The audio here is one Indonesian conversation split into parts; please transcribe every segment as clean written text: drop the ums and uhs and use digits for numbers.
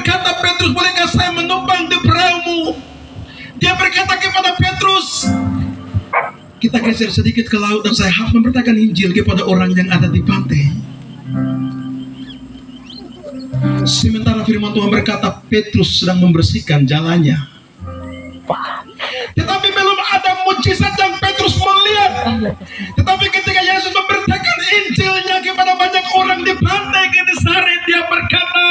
berkata, Petrus, bolehkah saya menumpang di perahumu? Dia berkata kepada Petrus, kita geser sedikit ke laut dan saya harus memberitakan Injil kepada orang yang ada di pantai. Sementara firman Tuhan berkata, Petrus sedang membersihkan jalannya. Tetapi belum ada mujizat yang Petrus melihat. Tetapi ketika Yesus memberitakan Injilnya kepada banyak orang di pantai Genesaret, dia berkata,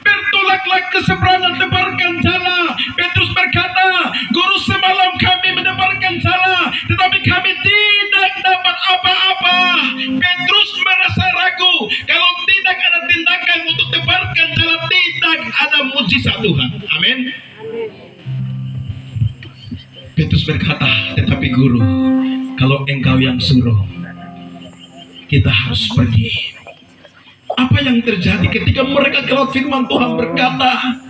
bertolaklah ke seberang dan tebarkan jala. Petrus berkata, Guru, semalam kami menebarkan jala, tetapi kami tidak dapat apa-apa. Petrus merasa ragu. Kalau tidak ada tindakan untuk tebarkan jala, tidak ada mujizat Tuhan. Amin. Petrus berkata, tetapi Guru, kalau Engkau yang suruh, kita harus pergi. Apa yang terjadi ketika mereka ke laut? Firman Tuhan berkata,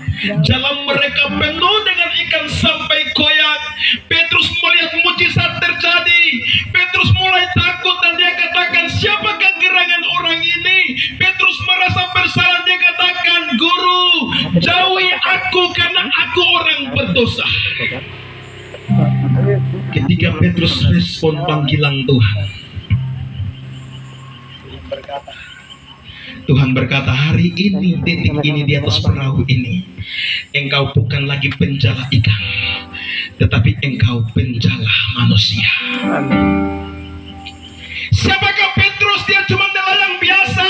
jalan mereka penuh dengan ikan sampai koyak. Petrus melihat mujizat terjadi. Petrus mulai takut dan dia katakan, siapakah gerangan orang ini? Petrus merasa bersalah. Dia katakan, Guru, jauhi aku karena aku orang berdosa. Ketika Petrus respon panggilan Tuhan berkata, hari ini, detik ini, di atas perahu ini, engkau bukan lagi penjala ikan, tetapi engkau penjala manusia. Siapakah Petrus? Dia cuma nelayan biasa.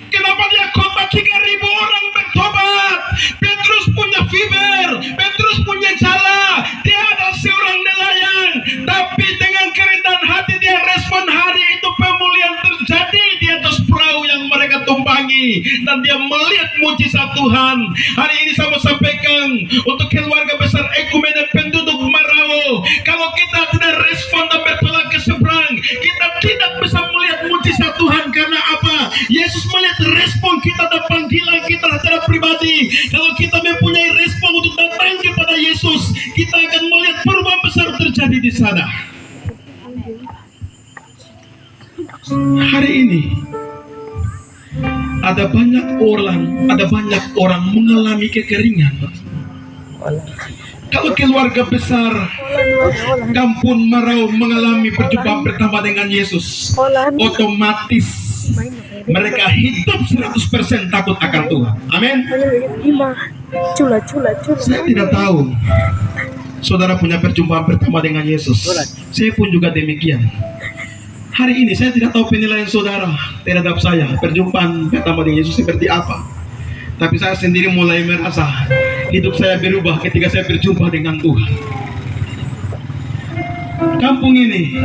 Kenapa dia khotbah 3.000 orang bertobat? Petrus punya fiber, Petrus punya jala. Dia adalah seorang nelayan, tapi dengan kerendahan hati dia respon. Hari itu pemulihan terjadi di atas perahu yang mereka tumpangi, dan dia melihat mujizat Tuhan. Hari ini saya mau sampaikan untuk keluarga besar Ekumene penduduk Marawo, kalau kita tidak respon dan bertolak ke seberang, kita tidak bisa melihat mujizat Tuhan. Karena apa? Yesus melihat respon kita dan panggilan kita secara pribadi. Kalau kita mempunyai respon untuk datang kepada Yesus, kita akan melihat perubahan besar terjadi di sana. Hari ini ada banyak orang mengalami kekeringan. Kalau keluarga besar Kampung Marau mengalami perjumpaan pertama dengan Yesus, otomatis mereka hidup 100% takut akan Tuhan. Amin. Saya tidak tahu saudara punya perjumpaan pertama dengan Yesus. Saya pun juga demikian. Hari ini saya tidak tahu penilaian saudara terhadap saya, perjumpaan pertama dengan Yesus seperti apa. Tapi saya sendiri mulai merasa hidup saya berubah ketika saya berjumpa dengan Tuhan. Kampung ini,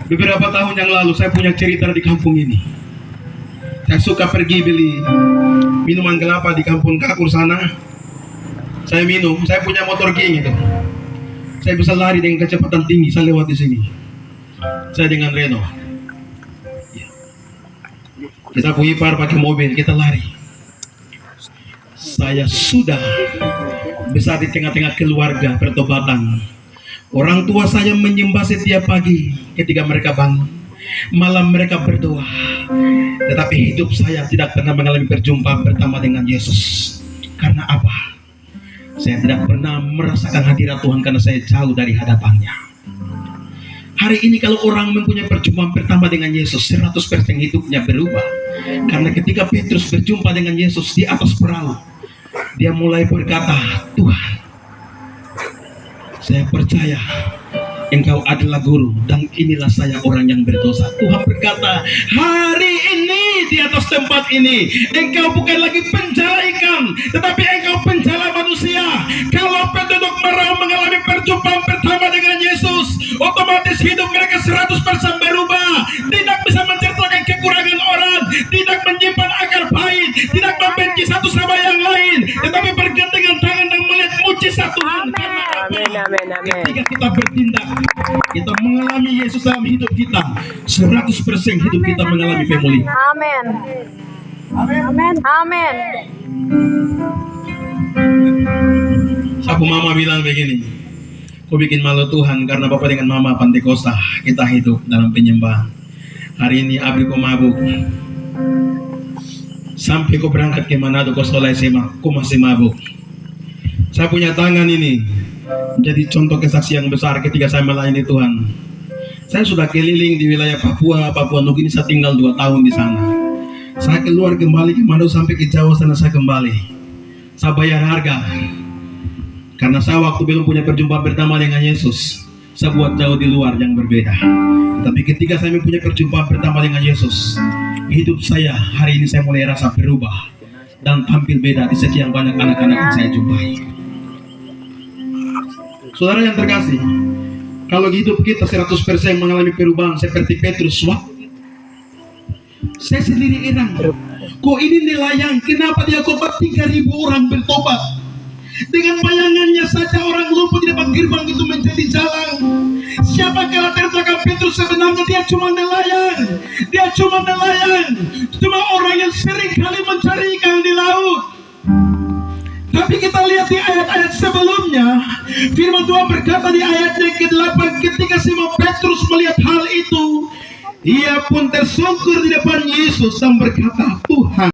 beberapa tahun yang lalu saya punya cerita di kampung ini. Saya suka pergi beli minuman kelapa di kampung Kakur sana. Saya minum, saya punya motor king itu. Saya bisa lari dengan kecepatan tinggi, saya lewat di sini. Saya dengan Reno. Kita punya ipar pakai mobil, kita lari. Saya sudah besar di tengah-tengah keluarga pertobatan. Orang tua saya menyembah setiap pagi ketika mereka bangun. Malam mereka berdoa. Tetapi hidup saya tidak pernah mengalami perjumpaan pertama dengan Yesus. Karena apa? Saya tidak pernah merasakan hadirat Tuhan karena saya jauh dari hadapannya. Hari ini kalau orang mempunyai perjumpaan pertama dengan Yesus, 100% hidupnya berubah. Karena ketika Petrus berjumpa dengan Yesus di atas perahu, dia mulai berkata, Tuhan, saya percaya Engkau adalah Guru, dan inilah saya orang yang berdosa. Tuhan berkata, hari ini di atas tempat ini, Engkau bukan lagi penjala ikan, tetapi Engkau penjala manusia. Kalau penduduk Marau mengalami perjumpaan pertama dengan Yesus, otomatis hidup mereka 100% berubah. Tidak bisa menceritakan kekurangan orang, tidak menyimpan akar pahit, tidak membenci satu sama yang lain, tetapi bergandengan tangan dan melihat mujizat Tuhan. Ketika kita bertindak, kita mengalami Yesus dalam hidup kita, 100% hidup kita mengalami pemulihan. Amin. Amin. Amin. Sapu mama bilang begini, aku bikin malu Tuhan karena Bapak dengan Mama Pantekosta kita hidup dalam penyembahan. Hari ini Abri kok mabuk. Sampai kau berangkat ke Manado, kau sekolah SMA, kau masih mabuk. Saya punya tangan ini jadi contoh kesaksian yang besar ketika saya melayani Tuhan. Saya sudah keliling di wilayah Papua Nugini, saya tinggal 2 tahun di sana. Saya keluar kembali ke Manado, sampai ke Jawa sana saya kembali. Saya bayar harga. Karena saya waktu belum punya perjumpaan pertama dengan Yesus, saya buat jauh di luar yang berbeda. Tapi ketika saya punya perjumpaan pertama dengan Yesus, hidup saya hari ini saya mulai rasa berubah dan tampil beda di sekian banyak anak-anak yang saya jumpai. Saudara yang terkasih, kalau hidup kita 100% mengalami perubahan seperti Petrus, saya sendiri heran. Kok ini nelayan, kenapa dia khotbah 3.000 orang bertobat? Dengan bayangannya saja orang lumpuh di depan gerbang itu menjadi jalan. Siapa latar belakang Petrus? Sebenarnya dia cuma nelayan. Dia cuma nelayan, cuma orang yang sering kali mencari ikan di laut. Tapi kita lihat di ayat-ayat sebelumnya, firman Tuhan berkata di ayat yang ke-8, ketika Simon Petrus melihat hal itu, ia pun tersungkur di depan Yesus dan berkata, Tuhan,